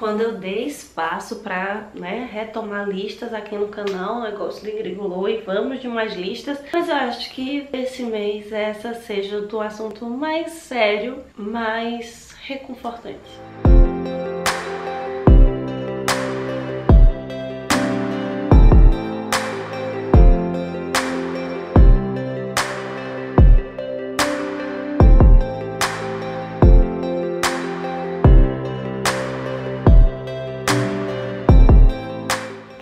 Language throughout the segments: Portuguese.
Quando eu dei espaço para, retomar listas aqui no canal, o negócio degringolou e vamos de mais listas. Mas eu acho que esse mês essa seja o assunto mais sério, mais reconfortante.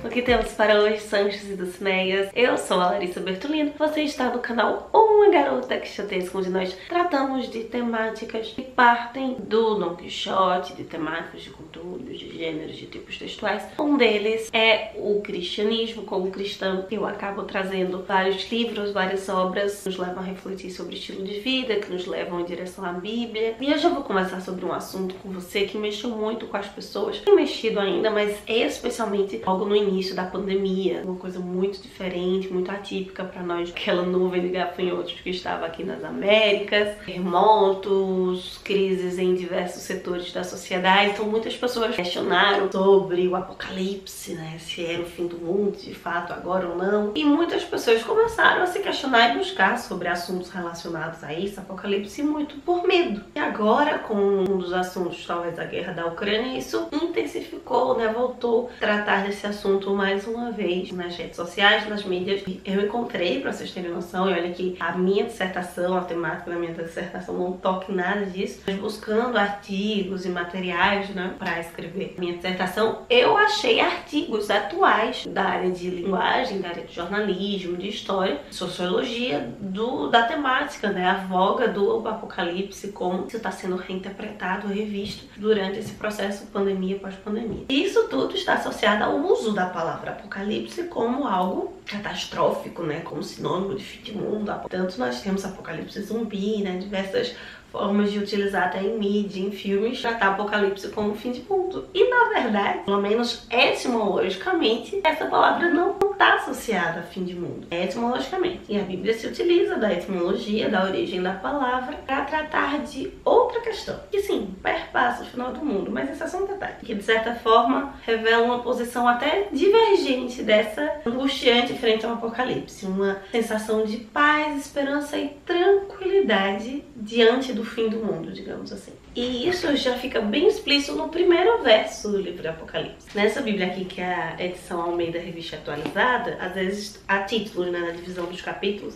O que temos para hoje, Sanches e Dulcineias? Eu sou a Larissa Bertolino, você está no canal Uma Garota Quixotesca, onde nós tratamos de temáticas que partem do Dom Quixote, de temáticas de conteúdos, de gêneros, de tipos textuais. Um deles é o cristianismo. Como cristã, eu acabo trazendo vários livros, várias obras que nos levam a refletir sobre o estilo de vida, que nos levam em direção à Bíblia. E hoje eu vou conversar sobre um assunto com você que mexeu muito com as pessoas. Tem mexido ainda, mas especialmente logo no início da pandemia, uma coisa muito diferente, muito atípica para nós, aquela nuvem de gafanhotos que estava aqui nas Américas, terremotos, crises em diversos setores da sociedade. Então muitas pessoas questionaram sobre o apocalipse, se era o fim do mundo de fato agora ou não, e muitas pessoas começaram a se questionar e buscar sobre assuntos relacionados a isso, apocalipse, muito por medo. E agora, com um dos assuntos, talvez a guerra da Ucrânia, isso intensificou, voltou a tratar desse assunto mais uma vez nas redes sociais, nas mídias. Eu encontrei, para vocês terem noção, e olha que a minha dissertação, a temática da minha dissertação não toca em nada disso, mas buscando artigos e materiais, para escrever minha dissertação, eu achei artigos atuais da área de linguagem, da área de jornalismo, de história, sociologia, da temática, a voga do apocalipse, como isso está sendo reinterpretado, revisto durante esse processo pandemia pós-pandemia. Isso tudo está associado ao uso da palavra apocalipse como algo catastrófico, como sinônimo de fim de mundo. Tanto nós temos apocalipse zumbi, diversas formas de utilizar até em mídia, em filmes, tratar apocalipse como fim de mundo. E na verdade, pelo menos etimologicamente, essa palavra não está associada a fim de mundo. Etimologicamente. E a Bíblia se utiliza da etimologia, da origem da palavra, para tratar de outra questão, que sim, perpassa o final do mundo, mas esse é só um detalhe, que de certa forma revela uma posição até divergente dessa angustiante frente ao apocalipse. Uma sensação de paz, esperança e tranquilidade diante do fim do mundo, digamos assim. E isso já fica bem explícito no primeiro verso do livro do Apocalipse. Nessa Bíblia aqui, que é a edição Almeida Revista Atualizada, às vezes há títulos, na divisão dos capítulos,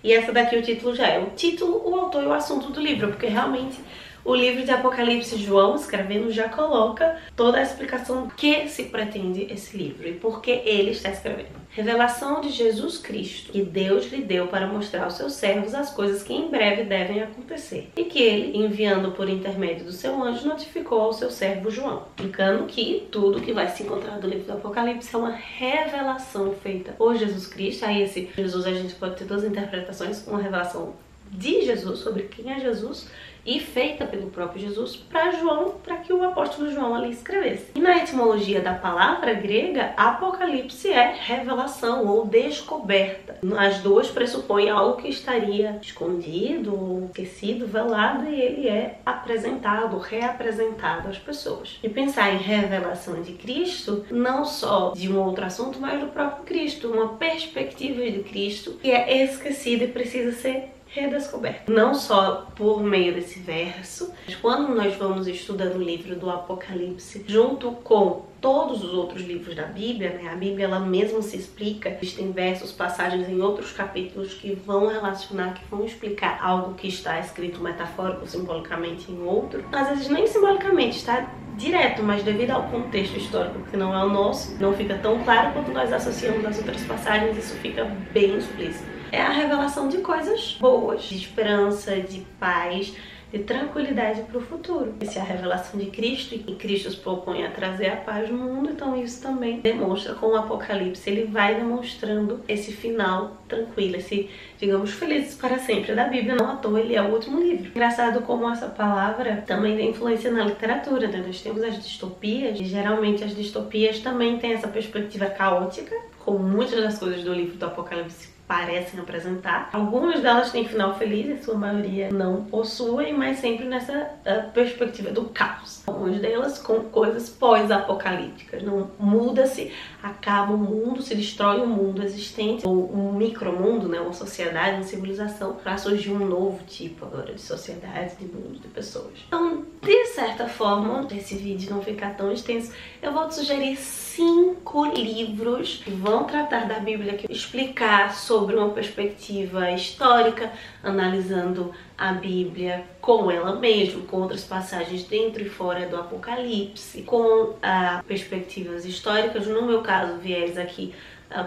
e essa daqui o título já é o título, o autor e o assunto do livro, porque realmente o livro de Apocalipse, João escrevendo, já coloca toda a explicação do que se pretende esse livro e por que ele está escrevendo. Revelação de Jesus Cristo, que Deus lhe deu para mostrar aos seus servos as coisas que em breve devem acontecer, e que ele, enviando por intermédio do seu anjo, notificou ao seu servo João, explicando que tudo que vai se encontrar no livro do Apocalipse é uma revelação feita por Jesus Cristo. Aí esse Jesus a gente pode ter duas interpretações, uma revelação de Jesus, sobre quem é Jesus, e feita pelo próprio Jesus para João, para que o apóstolo João ali escrevesse. E na etimologia da palavra grega, Apocalipse é revelação ou descoberta. As duas pressupõem algo que estaria escondido, esquecido, velado, e ele é apresentado, reapresentado às pessoas. E pensar em revelação de Cristo, não só de um outro assunto, mas do próprio Cristo, uma perspectiva de Cristo que é esquecida e precisa ser redescoberto. Não só por meio desse verso, mas quando nós vamos estudando o livro do Apocalipse, junto com todos os outros livros da Bíblia, a Bíblia ela mesma se explica, existem versos, passagens em outros capítulos que vão relacionar, que vão explicar algo que está escrito metafórico, simbolicamente em outro. Às vezes nem simbolicamente, está direto, mas devido ao contexto histórico, que não é o nosso, não fica tão claro quando nós associamos as outras passagens, isso fica bem explícito. É a revelação de coisas boas, de esperança, de paz, de tranquilidade para o futuro. Essa é a revelação de Cristo, e Cristo se propõe a trazer a paz no mundo, então isso também demonstra com o Apocalipse, ele vai demonstrando esse final tranquilo, esse, digamos, felizes para sempre da Bíblia. Não à toa ele é o último livro. Engraçado como essa palavra também tem influência na literatura, Nós temos as distopias, e geralmente as distopias também têm essa perspectiva caótica, como muitas das coisas do livro do Apocalipse parecem apresentar. Algumas delas têm final feliz, em sua maioria não possuem, mas sempre nessa perspectiva do caos. Algumas delas com coisas pós-apocalípticas. Não muda-se, acaba o mundo, se destrói o mundo existente, ou um micromundo, né, uma sociedade, uma civilização, para surgir um novo tipo agora de sociedade, de mundo, de pessoas. Então, de certa forma, para esse vídeo não ficar tão extenso, eu vou te sugerir 5 livros que vão tratar da Bíblia, que explicar sobre uma perspectiva histórica, analisando a Bíblia com ela mesma, com outras passagens dentro e fora do Apocalipse, com perspectivas históricas, no meu caso, viés aqui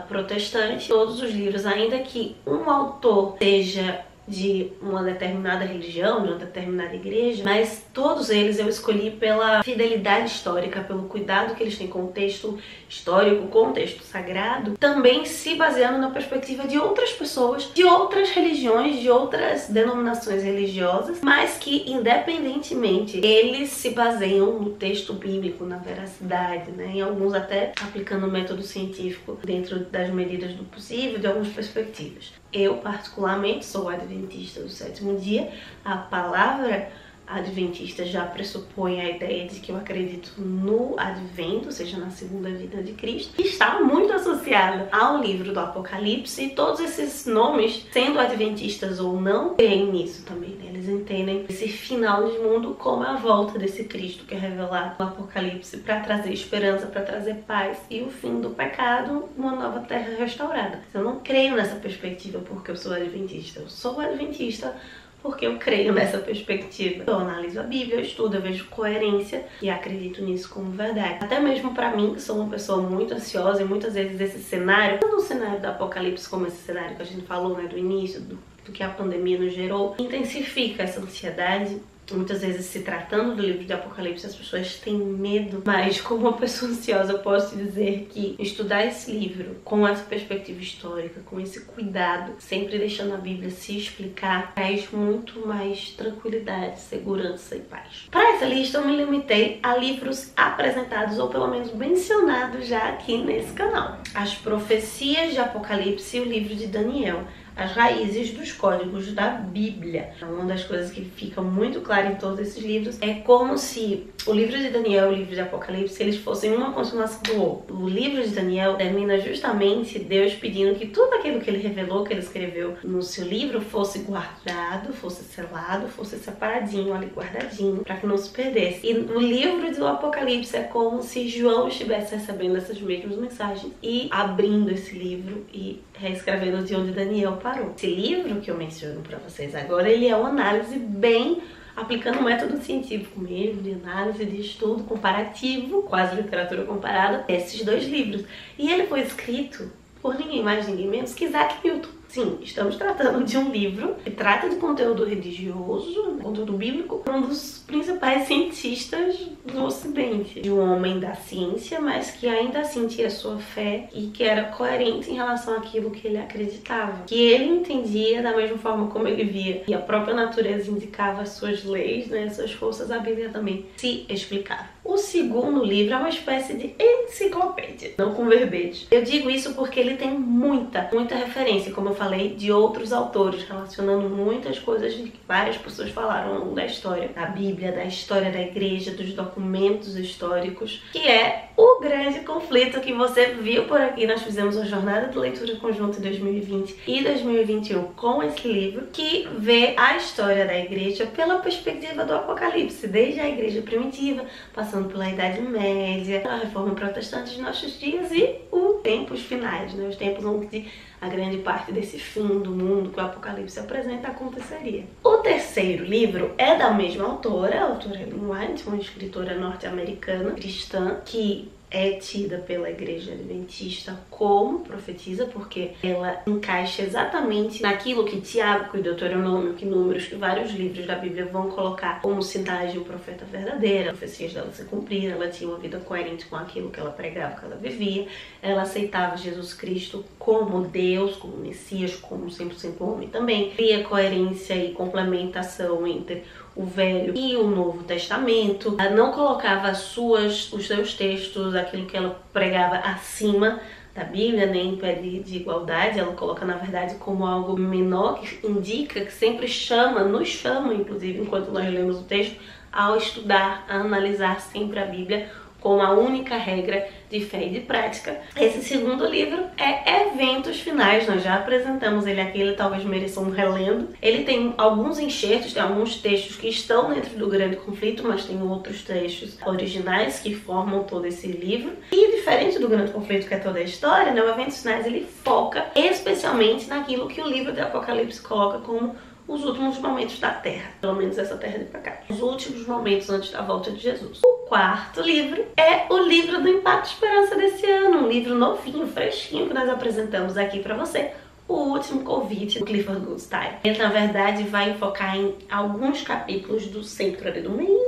protestante. Todos os livros, ainda que um autor seja de uma determinada religião, de uma determinada igreja, mas todos eles eu escolhi pela fidelidade histórica, pelo cuidado que eles têm com o texto histórico, com o texto sagrado, também se baseando na perspectiva de outras pessoas, de outras religiões, de outras denominações religiosas, mas que, independentemente, eles se baseiam no texto bíblico, na veracidade, né? Em alguns até aplicando o método científico dentro das medidas do possível, de algumas perspectivas. Eu, particularmente, sou adventista do sétimo dia. A palavra adventista já pressupõe a ideia de que eu acredito no advento, ou seja, na segunda vinda de Cristo, e está muito associada ao livro do Apocalipse, e todos esses nomes, sendo adventistas ou não, creem nisso também, né? Eles entendem esse final de mundo como a volta desse Cristo que é revelado no Apocalipse para trazer esperança, para trazer paz e o fim do pecado, uma nova terra restaurada. Eu não creio nessa perspectiva porque eu sou adventista, eu sou adventista porque eu creio nessa perspectiva. Eu analiso a Bíblia, eu estudo, eu vejo coerência e acredito nisso como verdade. Até mesmo pra mim, que sou uma pessoa muito ansiosa, e muitas vezes esse cenário, tanto o cenário do Apocalipse como esse cenário que a gente falou, né, do início, do que a pandemia nos gerou, intensifica essa ansiedade. Muitas vezes, se tratando do livro de Apocalipse, as pessoas têm medo, mas como uma pessoa ansiosa eu posso te dizer que estudar esse livro com essa perspectiva histórica, com esse cuidado, sempre deixando a Bíblia se explicar, traz muito mais tranquilidade, segurança e paz. Para essa lista eu me limitei a livros apresentados ou pelo menos mencionados já aqui nesse canal. As Profecias de Apocalipse e o livro de Daniel. As raízes dos códigos da Bíblia. Uma das coisas que fica muito clara em todos esses livros é como se o livro de Daniel e o livro de Apocalipse eles fossem uma continuação do outro. O livro de Daniel termina justamente Deus pedindo que tudo aquilo que ele revelou, que ele escreveu no seu livro, fosse guardado, fosse selado, fosse separadinho ali, guardadinho, para que não se perdesse. E no livro do Apocalipse é como se João estivesse recebendo essas mesmas mensagens e abrindo esse livro e reescrevendo de onde Daniel parou. Esse livro que eu menciono para vocês agora, ele é uma análise bem aplicando um método científico mesmo, de análise, de estudo comparativo, quase literatura comparada, esses dois livros. E ele foi escrito por ninguém mais, ninguém menos que Isaac Newton. Sim, estamos tratando de um livro que trata de conteúdo religioso, conteúdo bíblico, um dos principais cientistas do Ocidente. De um homem da ciência, mas que ainda assim tinha sua fé e que era coerente em relação àquilo que ele acreditava. Que ele entendia da mesma forma como ele via. E a própria natureza indicava as suas leis, né, suas forças, a Bíblia também se explicava. O segundo livro é uma espécie de enciclopédia, não com verbete. Eu digo isso porque ele tem muita referência, como eu falei, de outros autores, relacionando muitas coisas que várias pessoas falaram ao longo da história da Bíblia, da história da igreja, dos documentos históricos, que é o grande conflito que você viu por aqui. Nós fizemos uma jornada de leitura conjunta em 2020 e 2021 com esse livro, que vê a história da igreja pela perspectiva do Apocalipse, desde a igreja primitiva, passando pela Idade Média, a Reforma Protestante de nossos dias e os tempos finais, né? Os tempos onde a grande parte desse fim do mundo que o Apocalipse apresenta aconteceria. O terceiro livro é da mesma autora, a autora Ellen White, uma escritora norte-americana cristã que é tida pela Igreja Adventista como profetisa, porque ela encaixa exatamente naquilo que Tiago, que Deuteronômio, que Números, que vários livros da Bíblia vão colocar como sinais de um profeta verdadeiro. As profecias dela se cumpriram, ela tinha uma vida coerente com aquilo que ela pregava, que ela vivia. Ela aceitava Jesus Cristo como Deus, como Messias, como 100% homem também. Cria coerência e complementação entre o Velho e o Novo Testamento. Ela não colocava os seus textos, aquilo que ela pregava, acima da Bíblia, nem impede de igualdade. Ela coloca, na verdade, como algo menor, que indica, que sempre chama, nos chama, inclusive, enquanto nós lemos o texto, ao estudar, a analisar sempre a Bíblia como a única regra de fé e de prática. Esse segundo livro é Eventos Finais. Nós já apresentamos ele aqui, ele talvez mereça um relendo. Ele tem alguns enxertos, tem alguns textos que estão dentro do Grande Conflito, mas tem outros textos originais que formam todo esse livro. E diferente do Grande Conflito, que é toda a história, né, o Eventos Finais ele foca especialmente naquilo que o livro de Apocalipse coloca como os últimos momentos da Terra, pelo menos essa terra de pecado, os últimos momentos antes da volta de Jesus. O quarto livro é o livro do Impacto Esperança desse ano, um livro novinho, fresquinho, que nós apresentamos aqui pra você, O Último Convite, do Clifford Goodstein. Ele, na verdade, vai focar em alguns capítulos do centro ali do meio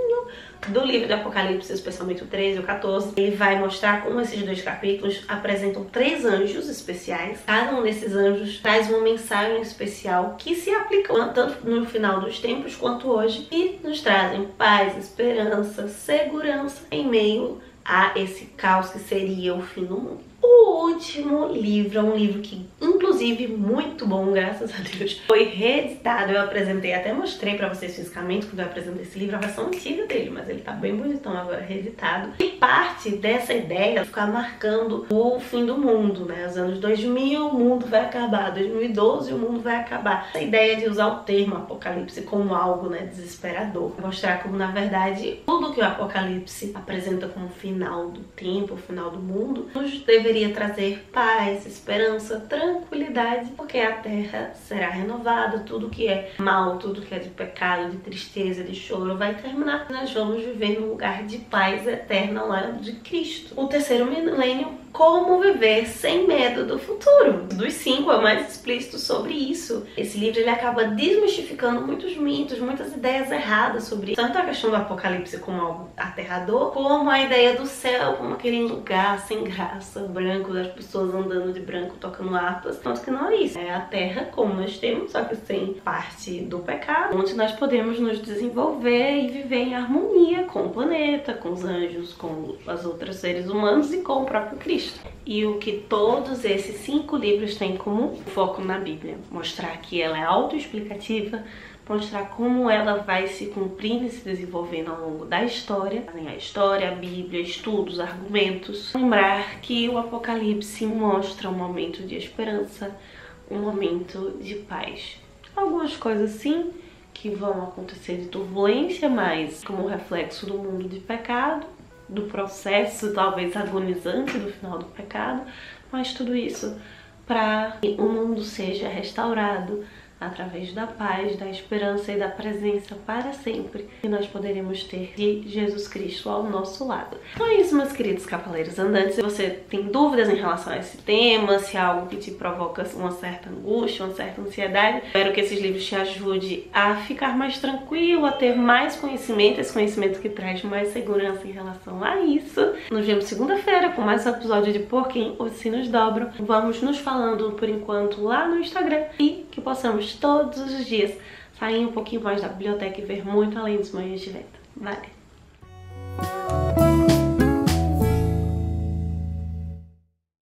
do livro do Apocalipse, especialmente o 13 e o 14. Ele vai mostrar como esses dois capítulos apresentam 3 anjos especiais. Cada um desses anjos traz uma mensagem especial que se aplica tanto no final dos tempos quanto hoje e nos trazem paz, esperança, segurança em meio a esse caos que seria o fim do mundo. O último livro é um livro que, inclusive, muito bom, graças a Deus, foi reeditado. Eu apresentei, até mostrei pra vocês fisicamente quando eu apresentei esse livro, a versão antiga dele, mas ele tá bem bonitão agora, reeditado. E parte dessa ideia de ficar marcando o fim do mundo, né? Os anos 2000, o mundo vai acabar, 2012, o mundo vai acabar. A ideia de usar o termo Apocalipse como algo, né, desesperador. Mostrar como, na verdade, tudo que o Apocalipse apresenta como final do tempo, o final do mundo, nos deveria trazer paz, esperança, tranquilidade, porque a terra será renovada, tudo que é mal, tudo que é de pecado, de tristeza, de choro vai terminar. Nós vamos viver num lugar de paz eterna ao lado de Cristo. O terceiro milênio, como viver sem medo do futuro. Dos 5 é o mais explícito sobre isso. Esse livro ele acaba desmistificando muitos mitos, muitas ideias erradas sobre tanto a questão do Apocalipse como algo aterrador, como a ideia do céu como aquele lugar sem graça, branco, das pessoas andando de branco tocando harpas. Tanto que não é isso. É a terra como nós temos, só que sem parte do pecado, onde nós podemos nos desenvolver e viver em harmonia com o planeta, com os anjos, com os outros seres humanos e com o próprio Cristo. E o que todos esses 5 livros têm em comum? O foco na Bíblia. Mostrar que ela é autoexplicativa, mostrar como ela vai se cumprindo e se desenvolvendo ao longo da história. A história, a Bíblia, estudos, argumentos. Lembrar que o Apocalipse mostra um momento de esperança, um momento de paz. Algumas coisas sim que vão acontecer de turbulência, mas como reflexo do mundo de pecado, do processo talvez agonizante do final do pecado, mas tudo isso para que o mundo seja restaurado através da paz, da esperança e da presença para sempre que nós poderemos ter de Jesus Cristo ao nosso lado. Então é isso, meus queridos cavaleiros andantes. Se você tem dúvidas em relação a esse tema, se é algo que te provoca uma certa angústia, uma certa ansiedade, espero que esses livros te ajudem a ficar mais tranquilo, a ter mais conhecimento, esse conhecimento que traz mais segurança em relação a isso. Nos vemos segunda-feira com mais um episódio de Por Quem os Sinos Dobram. Vamos nos falando por enquanto lá no Instagram e que possamos todos os dias sair um pouquinho mais da biblioteca e ver muito além dos Manhãs de Vento. Vale!